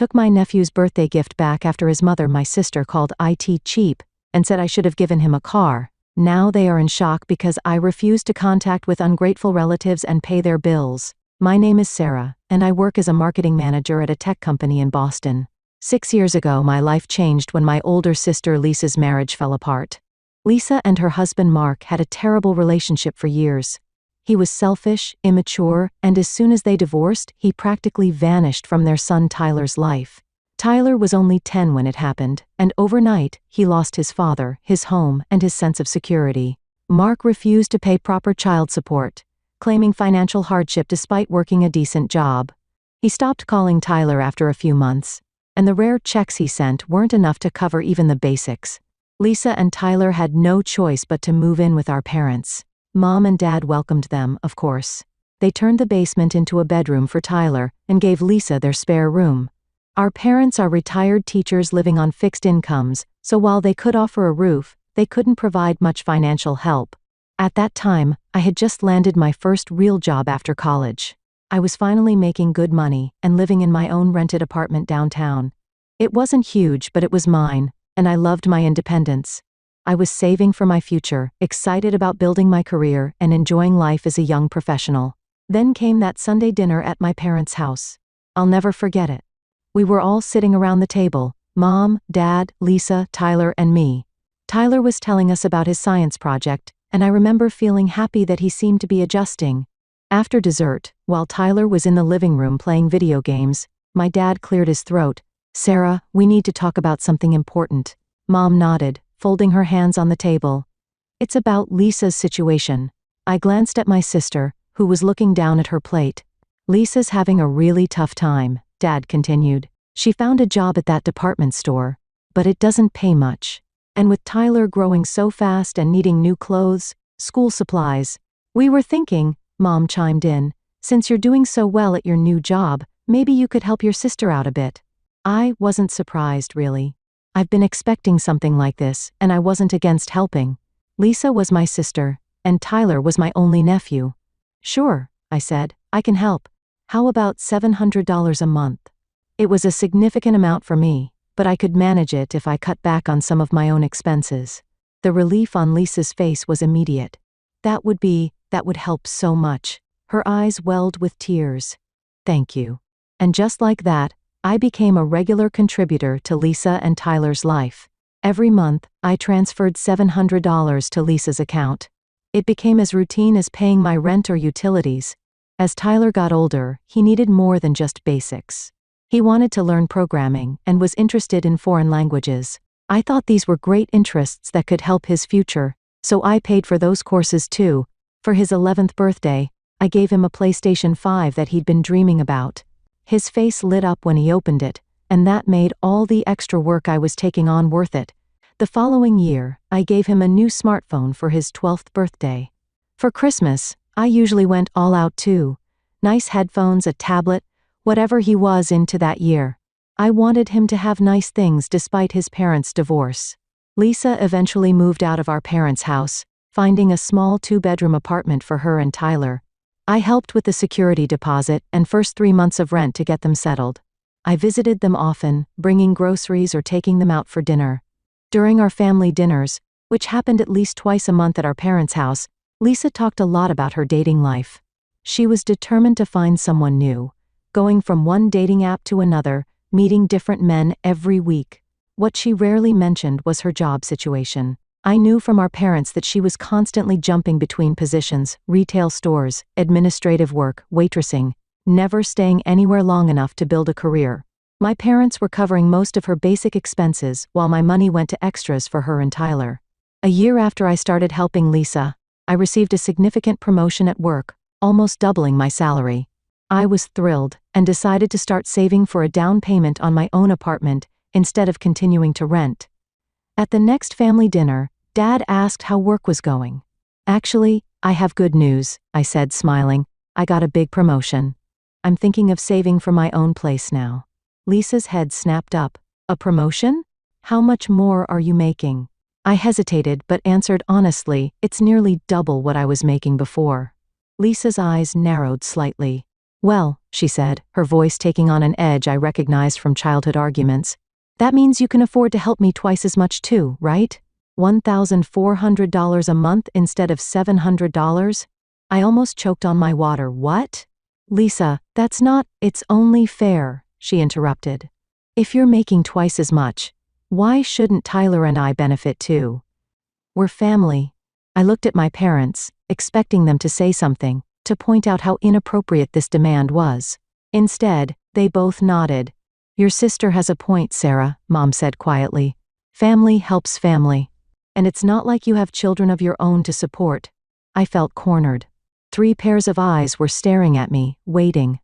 took my nephew's birthday gift back after his mother, my sister, called it cheap and said I should have given him a car. Now they are in shock because I refuse to contact with ungrateful relatives and pay their bills. My name is Sarah, and I work as a marketing manager at a tech company in Boston. 6 years ago, my life changed when my older sister Lisa's marriage fell apart. Lisa and her husband Mark had a terrible relationship for years. He was selfish, immature, and as soon as they divorced, he practically vanished from their son Tyler's life. Tyler was only 10 when it happened, and overnight, he lost his father, his home, and his sense of security. Mark refused to pay proper child support, claiming financial hardship despite working a decent job. He stopped calling Tyler after a few months, and the rare checks he sent weren't enough to cover even the basics. Lisa and Tyler had no choice but to move in with our parents. Mom and Dad welcomed them, of course. They turned the basement into a bedroom for Tyler and gave Lisa their spare room. Our parents are retired teachers living on fixed incomes, so while they could offer a roof, they couldn't provide much financial help. At that time, I had just landed my first real job after college. I was finally making good money and living in my own rented apartment downtown. It wasn't huge, but it was mine, and I loved my independence. I was saving for my future, excited about building my career and enjoying life as a young professional. Then came that Sunday dinner at my parents' house. I'll never forget it. We were all sitting around the table, Mom, Dad, Lisa, Tyler, and me. Tyler was telling us about his science project, and I remember feeling happy that he seemed to be adjusting. After dessert, while Tyler was in the living room playing video games, my dad cleared his throat. "Sarah, we need to talk about something important." Mom nodded, folding her hands on the table. "It's about Lisa's situation." I glanced at my sister, who was looking down at her plate. "Lisa's having a really tough time," Dad continued. "She found a job at that department store, but it doesn't pay much. And with Tyler growing so fast and needing new clothes, school supplies, we were thinking," Mom chimed in, "since you're doing so well at your new job, maybe you could help your sister out a bit." I wasn't surprised, really. I've been expecting something like this, and I wasn't against helping. Lisa was my sister, and Tyler was my only nephew. "Sure," I said, "I can help. How about $700 a month?" It was a significant amount for me, but I could manage it if I cut back on some of my own expenses. The relief on Lisa's face was immediate. That would help so much." Her eyes welled with tears. "Thank you." And just like that, I became a regular contributor to Lisa and Tyler's life. Every month, I transferred $700 to Lisa's account. It became as routine as paying my rent or utilities. As Tyler got older, he needed more than just basics. He wanted to learn programming and was interested in foreign languages. I thought these were great interests that could help his future, so I paid for those courses too. For his 11th birthday, I gave him a PlayStation 5 that he'd been dreaming about. His face lit up when he opened it, and that made all the extra work I was taking on worth it. The following year, I gave him a new smartphone for his 12th birthday. For Christmas, I usually went all out too. Nice headphones, a tablet, whatever he was into that year. I wanted him to have nice things despite his parents' divorce. Lisa eventually moved out of our parents' house, finding a small 2-bedroom apartment for her and Tyler. I helped with the security deposit and first 3 months of rent to get them settled. I visited them often, bringing groceries or taking them out for dinner. During our family dinners, which happened at least twice a month at our parents' house, Lisa talked a lot about her dating life. She was determined to find someone new, going from one dating app to another, meeting different men every week. What she rarely mentioned was her job situation. I knew from our parents that she was constantly jumping between positions, retail stores, administrative work, waitressing, never staying anywhere long enough to build a career. My parents were covering most of her basic expenses while my money went to extras for her and Tyler. A year after I started helping Lisa, I received a significant promotion at work, almost doubling my salary. I was thrilled and decided to start saving for a down payment on my own apartment instead of continuing to rent. At the next family dinner, Dad asked how work was going. "Actually, I have good news," I said, smiling. "I got a big promotion. I'm thinking of saving for my own place now." Lisa's head snapped up. "A promotion? How much more are you making?" I hesitated but answered honestly, "It's nearly double what I was making before." Lisa's eyes narrowed slightly. Well, she said, her voice taking on an edge I recognized from childhood arguments. That means you can afford to help me twice as much too, right? $1,400 a month instead of $700? I almost choked on my water. What? Lisa, that's not, it's only fair, she interrupted. If you're making twice as much, why shouldn't Tyler and I benefit too? We're family. I looked at my parents, expecting them to say something, to point out how inappropriate this demand was. Instead, they both nodded. Your sister has a point, Sarah, Mom said quietly. Family helps family. And it's not like you have children of your own to support. I felt cornered. 3 pairs of eyes were staring at me, waiting.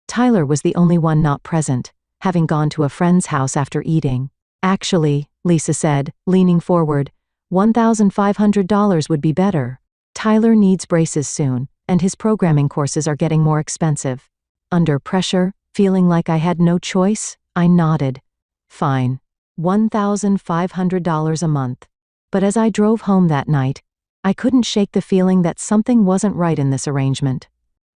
Tyler was the only one not present, having gone to a friend's house after eating. Actually, Lisa said, leaning forward, $1,500 would be better. Tyler needs braces soon, and his programming courses are getting more expensive. Under pressure, feeling like I had no choice, I nodded. Fine. $1,500 a month. But as I drove home that night, I couldn't shake the feeling that something wasn't right in this arrangement.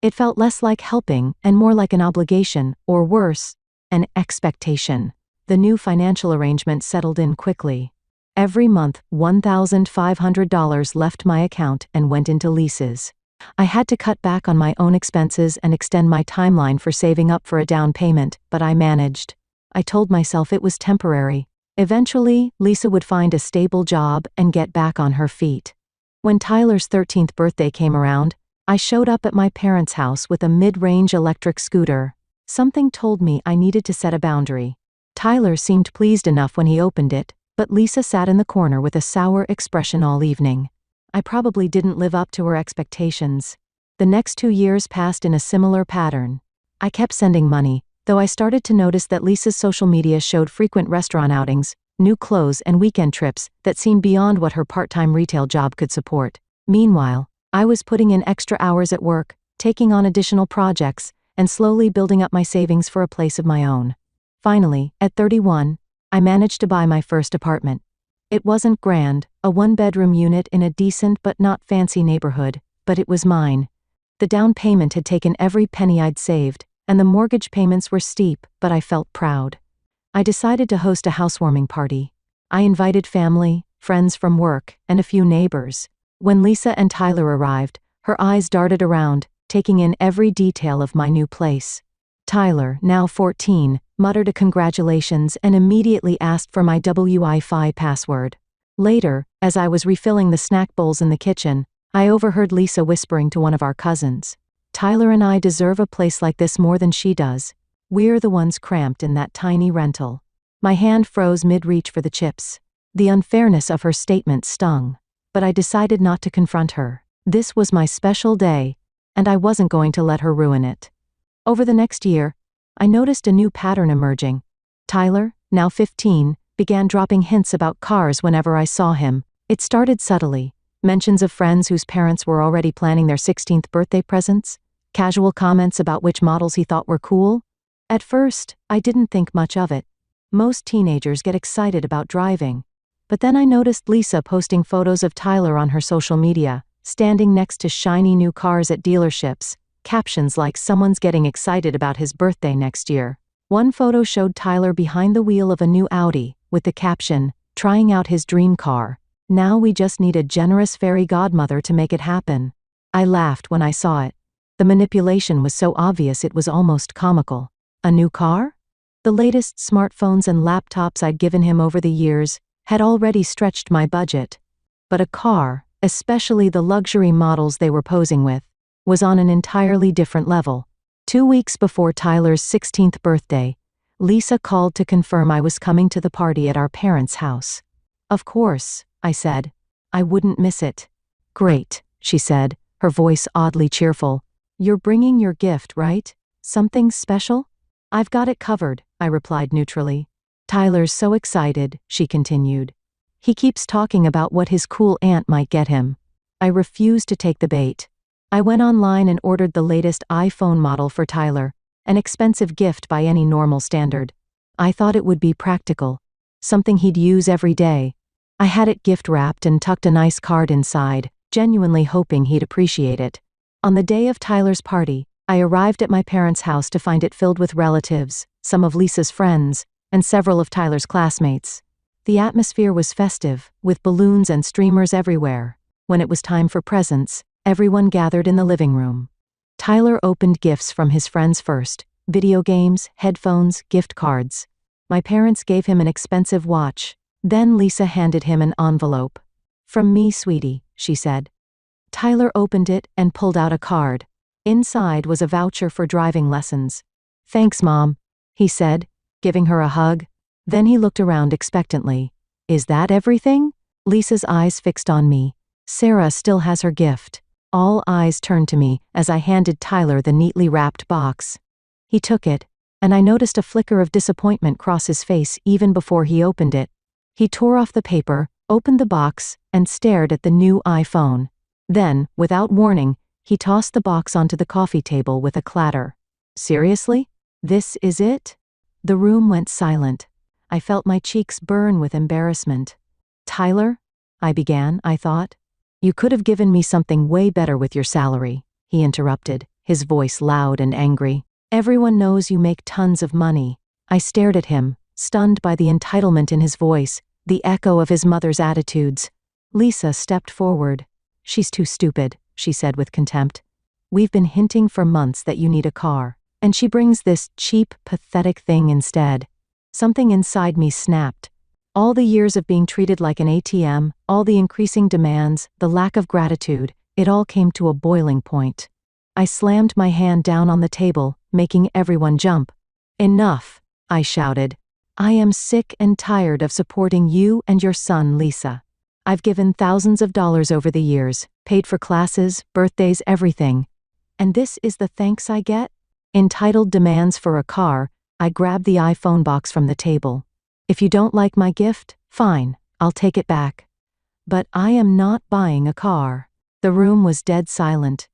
It felt less like helping and more like an obligation, or worse, an expectation. The new financial arrangement settled in quickly. Every month, $1,500 left my account and went into Lisa's. I had to cut back on my own expenses and extend my timeline for saving up for a down payment, but I managed. I told myself it was temporary. Eventually, Lisa would find a stable job and get back on her feet. When Tyler's 13th birthday came around, I showed up at my parents' house with a mid-range electric scooter. Something told me I needed to set a boundary. Tyler seemed pleased enough when he opened it, but Lisa sat in the corner with a sour expression all evening. I probably didn't live up to her expectations. The next 2 years passed in a similar pattern. I kept sending money, though I started to notice that Lisa's social media showed frequent restaurant outings, new clothes and weekend trips that seemed beyond what her part-time retail job could support. Meanwhile, I was putting in extra hours at work, taking on additional projects, and slowly building up my savings for a place of my own. Finally, at 31, I managed to buy my first apartment. It wasn't grand, a 1-bedroom unit in a decent but not fancy neighborhood, but it was mine. The down payment had taken every penny I'd saved, and the mortgage payments were steep, but I felt proud. I decided to host a housewarming party. I invited family, friends from work, and a few neighbors. When Lisa and Tyler arrived, her eyes darted around, taking in every detail of my new place. Tyler, now 14, muttered a congratulations and immediately asked for my Wi-Fi password. Later, as I was refilling the snack bowls in the kitchen, I overheard Lisa whispering to one of our cousins. Tyler and I deserve a place like this more than she does. We're the ones cramped in that tiny rental. My hand froze mid-reach for the chips. The unfairness of her statement stung. But I decided not to confront her. This was my special day, and I wasn't going to let her ruin it. Over the next year, I noticed a new pattern emerging. Tyler, now 15, began dropping hints about cars whenever I saw him. It started subtly. Mentions of friends whose parents were already planning their 16th birthday presents. Casual comments about which models he thought were cool. At first, I didn't think much of it. Most teenagers get excited about driving. But then I noticed Lisa posting photos of Tyler on her social media, standing next to shiny new cars at dealerships, captions like someone's getting excited about his birthday next year. One photo showed Tyler behind the wheel of a new Audi, with the caption, trying out his dream car. Now we just need a generous fairy godmother to make it happen. I laughed when I saw it. The manipulation was so obvious it was almost comical. A new car? The latest smartphones and laptops I'd given him over the years had already stretched my budget. But a car, especially the luxury models they were posing with, was on an entirely different level. 2 weeks before Tyler's 16th birthday, Lisa called to confirm I was coming to the party at our parents' house. Of course, I said. I wouldn't miss it. Great, she said, her voice oddly cheerful. You're bringing your gift, right? Something special? I've got it covered, I replied neutrally. Tyler's so excited, she continued. He keeps talking about what his cool aunt might get him. I refused to take the bait. I went online and ordered the latest iPhone model for Tyler, an expensive gift by any normal standard. I thought it would be practical, something he'd use every day. I had it gift wrapped and tucked a nice card inside, genuinely hoping he'd appreciate it. On the day of Tyler's party, I arrived at my parents' house to find it filled with relatives, some of Lisa's friends, and several of Tyler's classmates. The atmosphere was festive, with balloons and streamers everywhere. When it was time for presents, everyone gathered in the living room. Tyler opened gifts from his friends first: video games, headphones, gift cards. My parents gave him an expensive watch. Then Lisa handed him an envelope. "From me, sweetie," she said. Tyler opened it and pulled out a card. Inside was a voucher for driving lessons. "Thanks, Mom," he said, giving her a hug. Then he looked around expectantly. "Is that everything?" Lisa's eyes fixed on me. Sarah still has her gift. All eyes turned to me as I handed Tyler the neatly wrapped box. He took it, and I noticed a flicker of disappointment cross his face even before he opened it. He tore off the paper, opened the box, and stared at the new iPhone. Then, without warning, he tossed the box onto the coffee table with a clatter. "Seriously? This is it?" The room went silent. I felt my cheeks burn with embarrassment. "Tyler?" I began, I thought. "You could have given me something way better with your salary," he interrupted, his voice loud and angry. "Everyone knows you make tons of money." I stared at him, stunned by the entitlement in his voice, the echo of his mother's attitudes. Lisa stepped forward. "She's too stupid," she said with contempt. "We've been hinting for months that you need a car, and she brings this cheap, pathetic thing instead." Something inside me snapped. All the years of being treated like an ATM, all the increasing demands, the lack of gratitude, it all came to a boiling point. I slammed my hand down on the table, making everyone jump. "Enough," I shouted. "I am sick and tired of supporting you and your son, Lisa. I've given thousands of dollars over the years, paid for classes, birthdays, everything. And this is the thanks I get?" Entitled demands for a car, I grabbed the iPhone box from the table. "If you don't like my gift, fine, I'll take it back. But I am not buying a car." The room was dead silent.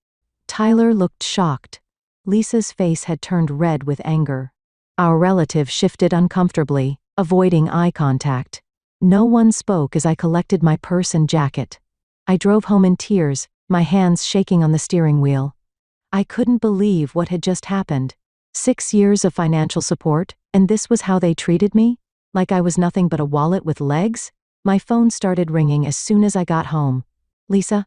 Tyler looked shocked. Lisa's face had turned red with anger. Our relative shifted uncomfortably, avoiding eye contact. No one spoke as I collected my purse and jacket. I drove home in tears, my hands shaking on the steering wheel. I couldn't believe what had just happened. 6 years of financial support, and this was how they treated me? Like I was nothing but a wallet with legs? My phone started ringing as soon as I got home. "Lisa?"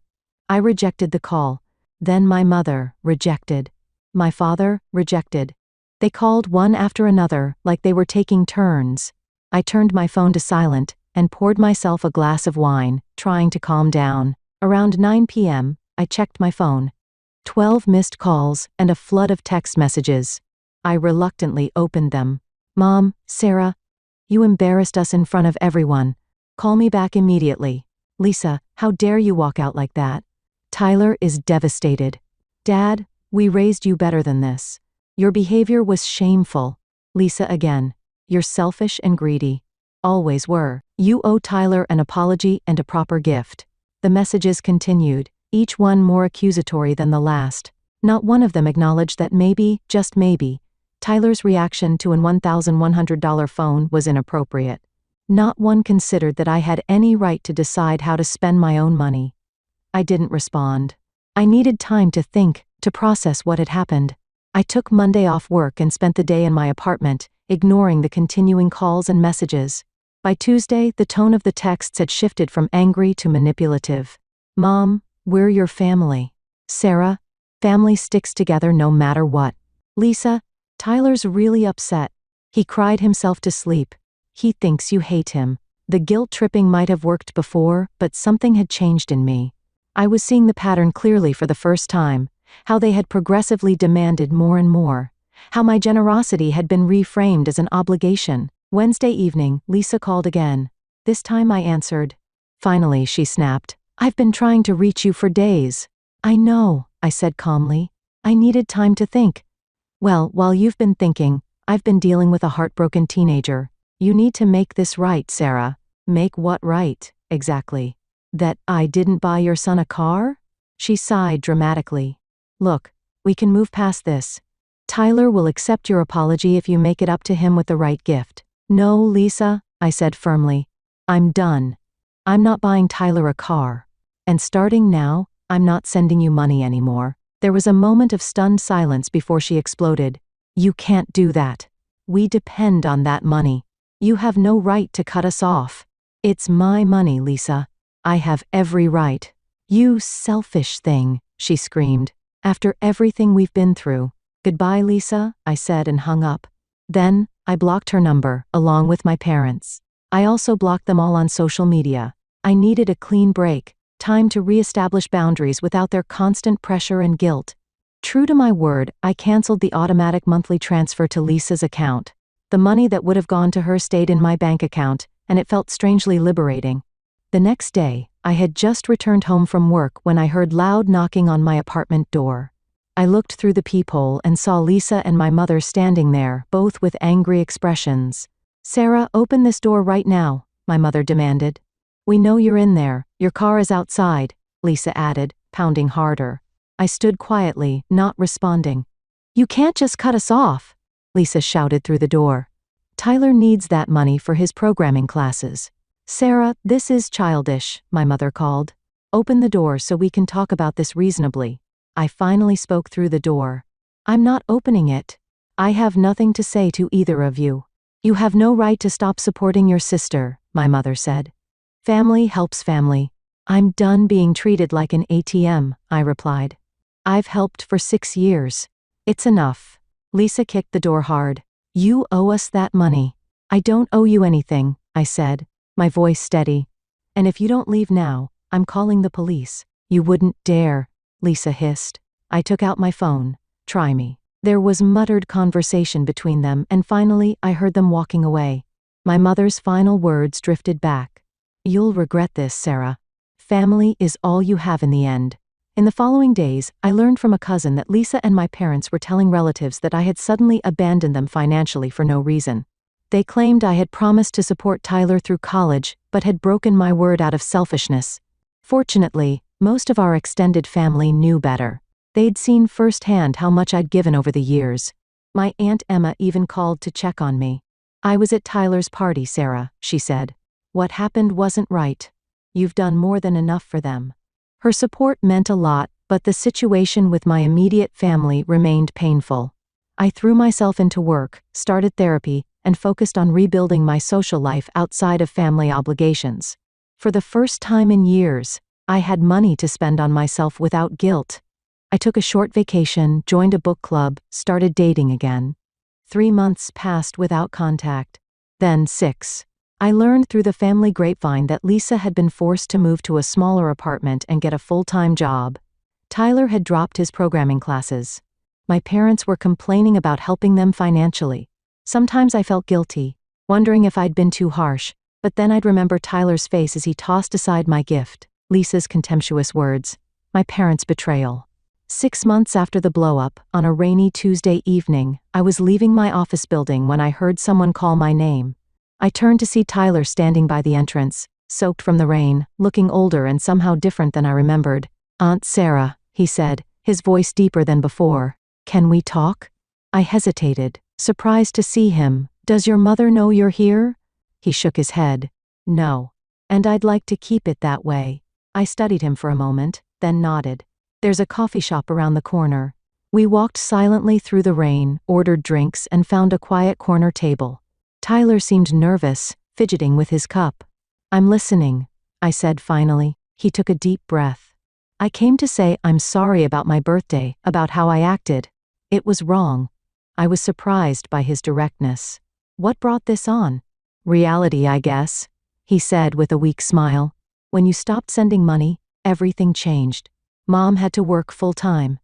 I rejected the call. Then my mother, rejected. My father, rejected. They called one after another, like they were taking turns. I turned my phone to silent and poured myself a glass of wine, trying to calm down. Around 9 p.m., I checked my phone. 12 missed calls and a flood of text messages. I reluctantly opened them. "Mom, Sarah, you embarrassed us in front of everyone. Call me back immediately. Lisa, how dare you walk out like that? Tyler is devastated. Dad, we raised you better than this. Your behavior was shameful. Lisa again. You're selfish and greedy. Always were. You owe Tyler an apology and a proper gift." The messages continued, each one more accusatory than the last. Not one of them acknowledged that maybe, just maybe, Tyler's reaction to an $1,100 phone was inappropriate. Not one considered that I had any right to decide how to spend my own money. I didn't respond. I needed time to think, to process what had happened. I took Monday off work and spent the day in my apartment, ignoring the continuing calls and messages. By Tuesday, the tone of the texts had shifted from angry to manipulative. "Mom, we're your family." "Sarah, family sticks together no matter what." "Lisa, Tyler's really upset. He cried himself to sleep. He thinks you hate him." The guilt tripping might have worked before, but something had changed in me. I was seeing the pattern clearly for the first time, how they had progressively demanded more and more, how my generosity had been reframed as an obligation. Wednesday evening, Lisa called again. This time I answered. "Finally," she snapped. "I've been trying to reach you for days." "I know," I said calmly. "I needed time to think." "Well, while you've been thinking, I've been dealing with a heartbroken teenager. You need to make this right, Sarah." "Make what right, exactly?" "That I didn't buy your son a car?" She sighed dramatically. "Look, we can move past this. Tyler will accept your apology if you make it up to him with the right gift." "No, Lisa," I said firmly. "I'm done. I'm not buying Tyler a car. And starting now, I'm not sending you money anymore." There was a moment of stunned silence before she exploded. You can't do that. We depend on that money. You have no right to cut us off. It's my money, Lisa. I have every right. You selfish thing, she screamed. After everything we've been through. Goodbye, Lisa, I said and hung up. Then, I blocked her number, along with my parents. I also blocked them all on social media. I needed a clean break, time to reestablish boundaries without their constant pressure and guilt. True to my word, I canceled the automatic monthly transfer to Lisa's account. The money that would have gone to her stayed in my bank account, and it felt strangely liberating. The next day, I had just returned home from work when I heard loud knocking on my apartment door. I looked through the peephole and saw Lisa and my mother standing there, both with angry expressions. Sarah, open this door right now, my mother demanded. We know you're in there, your car is outside, Lisa added, pounding harder. I stood quietly, not responding. You can't just cut us off, Lisa shouted through the door. Tyler needs that money for his programming classes. Sarah, this is childish, my mother called. Open the door so we can talk about this reasonably. I finally spoke through the door. I'm not opening it. I have nothing to say to either of you. You have no right to stop supporting your sister, my mother said. Family helps family. I'm done being treated like an ATM, I replied. I've helped for 6 years. It's enough. Lisa kicked the door hard. You owe us that money. I don't owe you anything, I said, my voice steady. And if you don't leave now, I'm calling the police. You wouldn't dare, Lisa hissed. I took out my phone. Try me. There was muttered conversation between them, and finally I heard them walking away. My mother's final words drifted back. You'll regret this, Sarah. Family is all you have in the end. In the following days, I learned from a cousin that Lisa and my parents were telling relatives that I had suddenly abandoned them financially for no reason. They claimed I had promised to support Tyler through college, but had broken my word out of selfishness. Fortunately, most of our extended family knew better. They'd seen firsthand how much I'd given over the years. My Aunt Emma even called to check on me. I was at Tyler's party, Sarah, she said. What happened wasn't right. You've done more than enough for them. Her support meant a lot, but the situation with my immediate family remained painful. I threw myself into work, started therapy, and focused on rebuilding my social life outside of family obligations. For the first time in years, I had money to spend on myself without guilt. I took a short vacation, joined a book club, started dating again. 3 months passed without contact. Then 6. I learned through the family grapevine that Lisa had been forced to move to a smaller apartment and get a full-time job. Tyler had dropped his programming classes. My parents were complaining about helping them financially. Sometimes I felt guilty, wondering if I'd been too harsh, but then I'd remember Tyler's face as he tossed aside my gift, Lisa's contemptuous words, my parents' betrayal. 6 months after the blow-up, on a rainy Tuesday evening, I was leaving my office building when I heard someone call my name. I turned to see Tyler standing by the entrance, soaked from the rain, looking older and somehow different than I remembered. Aunt Sarah, he said, his voice deeper than before. Can we talk? I hesitated, surprised to see him. Does your mother know you're here? He shook his head. No. And I'd like to keep it that way. I studied him for a moment, then nodded. There's a coffee shop around the corner. We walked silently through the rain, ordered drinks, and found a quiet corner table. Tyler seemed nervous, fidgeting with his cup. I'm listening, I said finally. He took a deep breath. I came to say I'm sorry about my birthday, about how I acted. It was wrong. I was surprised by his directness. What brought this on? Reality, I guess, he said with a weak smile. When you stopped sending money, everything changed. Mom had to work full-time.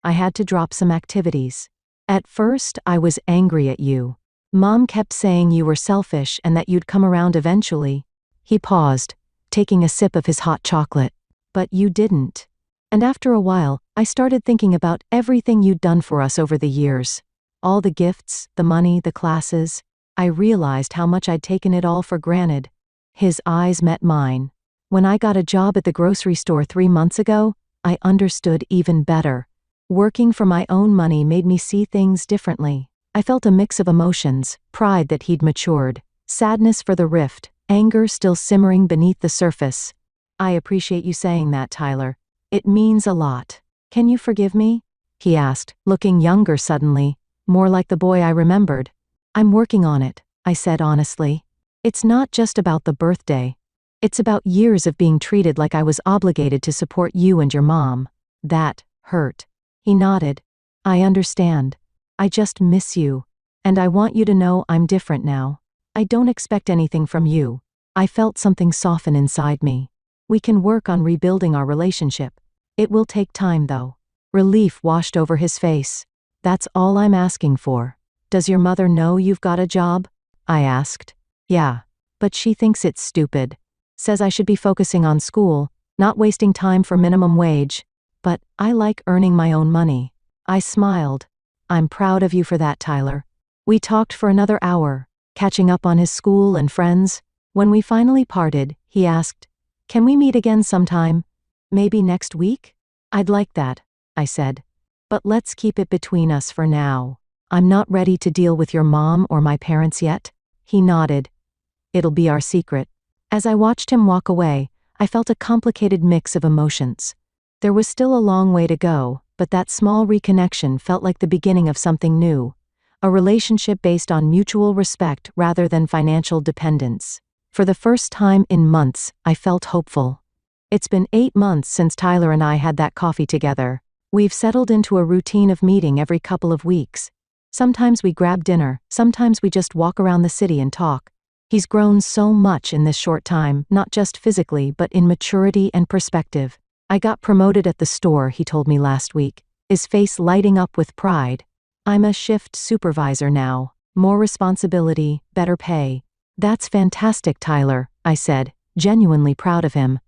I had to drop some activities. At first, I was angry at you. Mom kept saying you were selfish and that you'd come around eventually. He paused, taking a sip of his hot chocolate. But you didn't. And after a while, I started thinking about everything you'd done for us over the years. All the gifts, the money, the classes. I realized how much I'd taken it all for granted. His eyes met mine. When I got a job at the grocery store 3 months ago, I understood even better. Working for my own money made me see things differently. I felt a mix of emotions, pride that he'd matured, sadness for the rift, anger still simmering beneath the surface. I appreciate you saying that, Tyler. It means a lot. Can you forgive me? He asked, looking younger suddenly, more like the boy I remembered. I'm working on it, I said honestly. It's not just about the birthday. It's about years of being treated like I was obligated to support you and your mom. That hurt. He nodded. I understand. I just miss you. And I want you to know I'm different now. I don't expect anything from you. I felt something soften inside me. We can work on rebuilding our relationship. It will take time though. Relief washed over his face. That's all I'm asking for. Does your mother know you've got a job? I asked. Yeah. But she thinks it's stupid. Says I should be focusing on school, not wasting time for minimum wage. But I like earning my own money. I smiled. I'm proud of you for that, Tyler. We talked for another hour, catching up on his school and friends. When we finally parted, he asked, "Can we meet again sometime? Maybe next week?" "I'd like that," I said. "But let's keep it between us for now. I'm not ready to deal with your mom or my parents yet." He nodded. "It'll be our secret." As I watched him walk away, I felt a complicated mix of emotions. There was still a long way to go, but that small reconnection felt like the beginning of something new. A relationship based on mutual respect rather than financial dependence. For the first time in months, I felt hopeful. It's been 8 months since Tyler and I had that coffee together. We've settled into a routine of meeting every couple of weeks. Sometimes we grab dinner, sometimes we just walk around the city and talk. He's grown so much in this short time, not just physically but in maturity and perspective. I got promoted at the store, he told me last week, his face lighting up with pride. I'm a shift supervisor now. More responsibility, better pay. That's fantastic, Tyler, I said, genuinely proud of him.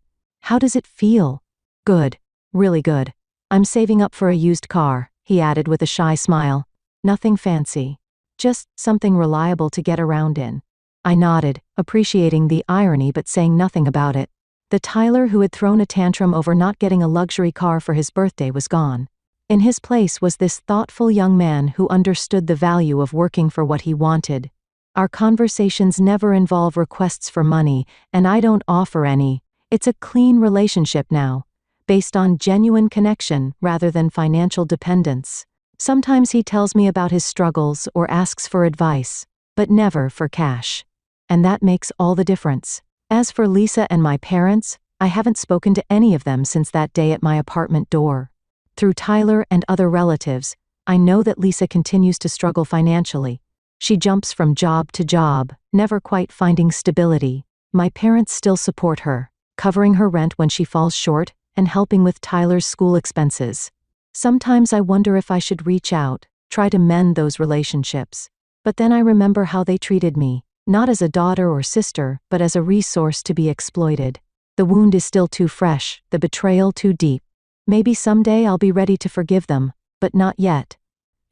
How does it feel? Good. Really good. I'm saving up for a used car, he added with a shy smile. Nothing fancy. Just something reliable to get around in. I nodded, appreciating the irony but saying nothing about it. The Tyler who had thrown a tantrum over not getting a luxury car for his birthday was gone. In his place was this thoughtful young man who understood the value of working for what he wanted. Our conversations never involve requests for money, and I don't offer any. It's a clean relationship now, based on genuine connection rather than financial dependence. Sometimes he tells me about his struggles or asks for advice, but never for cash. And that makes all the difference. As for Lisa and my parents, I haven't spoken to any of them since that day at my apartment door. Through Tyler and other relatives, I know that Lisa continues to struggle financially. She jumps from job to job, never quite finding stability. My parents still support her, covering her rent when she falls short and helping with Tyler's school expenses. Sometimes I wonder if I should reach out, try to mend those relationships. But then I remember how they treated me, not as a daughter or sister, but as a resource to be exploited. The wound is still too fresh, the betrayal too deep. Maybe someday I'll be ready to forgive them, but not yet.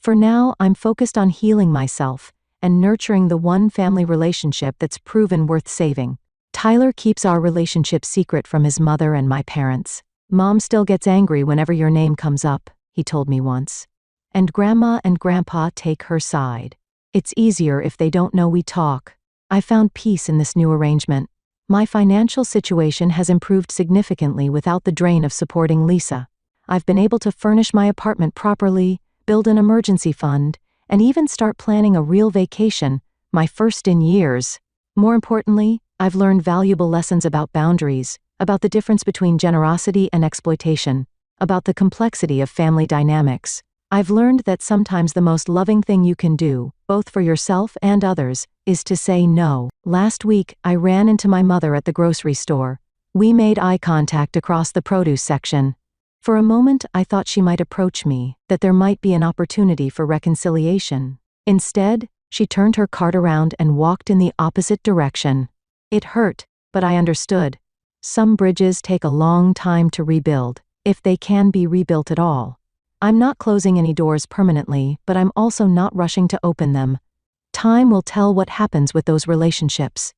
For now, I'm focused on healing myself and nurturing the one family relationship that's proven worth saving. Tyler keeps our relationship secret from his mother and my parents. Mom still gets angry whenever your name comes up, he told me once. And Grandma and Grandpa take her side. It's easier if they don't know we talk. I found peace in this new arrangement. My financial situation has improved significantly without the drain of supporting Lisa. I've been able to furnish my apartment properly, build an emergency fund, and even start planning a real vacation, my first in years. More importantly, I've learned valuable lessons about boundaries, about the difference between generosity and exploitation, about the complexity of family dynamics. I've learned that sometimes the most loving thing you can do, both for yourself and others, is to say no. Last week, I ran into my mother at the grocery store. We made eye contact across the produce section. For a moment, I thought she might approach me, that there might be an opportunity for reconciliation. Instead, she turned her cart around and walked in the opposite direction. It hurt, but I understood. Some bridges take a long time to rebuild, if they can be rebuilt at all. I'm not closing any doors permanently, but I'm also not rushing to open them. Time will tell what happens with those relationships.